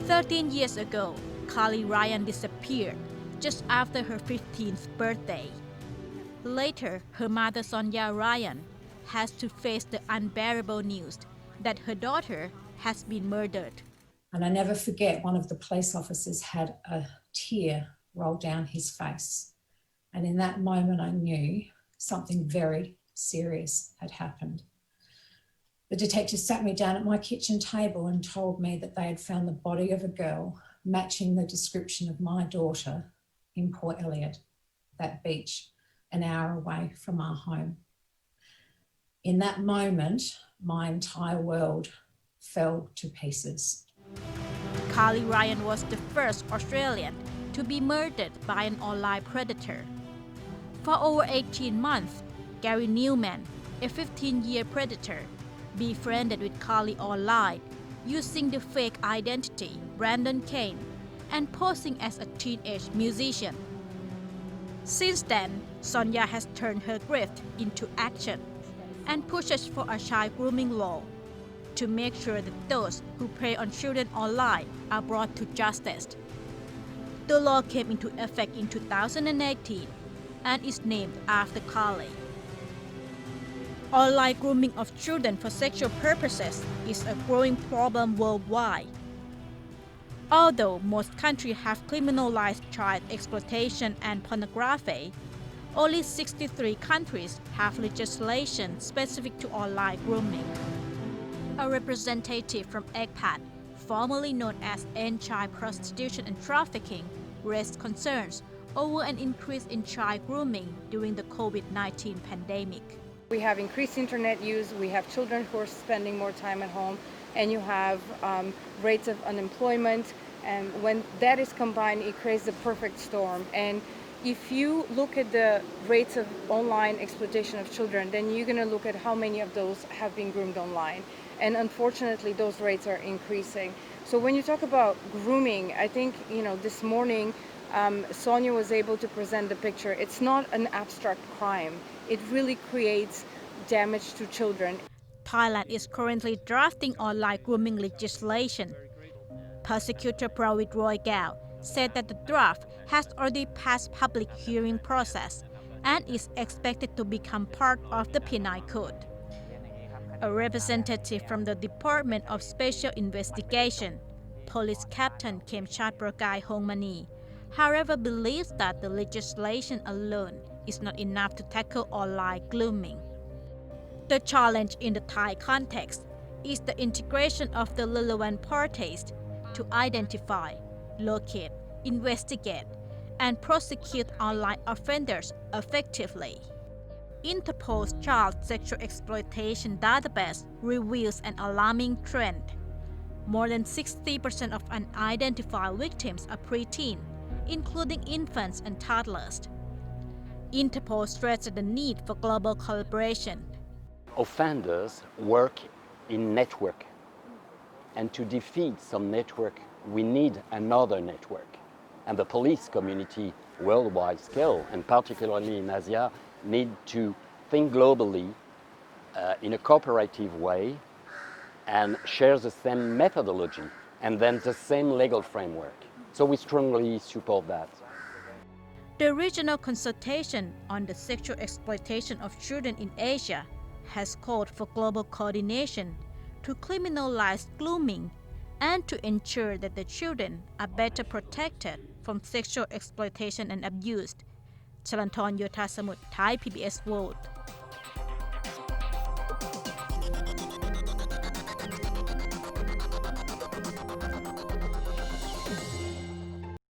13 years ago, Carly Ryan disappeared just after her 15th birthday. Later, her mother Sonia Ryan has to face the unbearable news that her daughter has been murdered. And I never forget, one of the police officers had a tear roll down his face. And in that moment, I knew something very serious had happened. The detective sat me down at my kitchen table and told me that they had found the body of a girl matching the description of my daughter in Port Elliot, that beach, an hour away from our home. In that moment, my entire world fell to pieces. Carly Ryan was the first Australian to be murdered by an online predator. For over 18 months, Gary Newman, a 15-year predator, befriended with Carly online using the fake identity Brandon Kane and posing as a teenage musician. Since then, Sonia has turned her grift into action and pushes for a child grooming law to make sure that those who prey on children online are brought to justice. The law came into effect in 2018 and is named after Carly. Online grooming of children for sexual purposes is a growing problem worldwide. Although most countries have criminalized child exploitation and pornography, only 63 countries have legislation specific to online grooming. A representative from ECPAT, formerly known as End Child Prostitution and Trafficking, raised concerns over an increase in child grooming during the COVID-19 pandemic. We have increased internet use, we have children who are spending more time at home, and you have rates of unemployment, and when that is combined, it creates the perfect storm. And if you look at the rates of online exploitation of children, then you're going to look at how many of those have been groomed online. And unfortunately, those rates are increasing. So when you talk about grooming, I think, this morning, Sonia was able to present the picture. It's not an abstract crime. It really creates damage to children. Thailand is currently drafting online grooming legislation. Prosecutor Pravit Roy Gao said that the draft has already passed public hearing process and is expected to become part of the Penal Code. A representative from the Department of Special Investigation, Police Captain Kemchat Prakai Hongmani, however, believes that the legislation alone is not enough to tackle online grooming. The challenge in the Thai context is the integration of the relevant parties to identify, locate, investigate, and prosecute online offenders effectively. Interpol's child sexual exploitation database reveals an alarming trend. More than 60% of unidentified victims are preteen, including infants and toddlers. Interpol stresses the need for global collaboration. Offenders work in network, and to defeat some network, we need another network. And the police community worldwide scale, and particularly in Asia, need to think globally in a cooperative way and share the same methodology and then the same legal framework. So we strongly support that. The Regional Consultation on the Sexual Exploitation of Children in Asia has called for global coordination to criminalize grooming and to ensure that the children are better protected from sexual exploitation and abuse. Chalanthorn Yothasamut, Thai PBS World.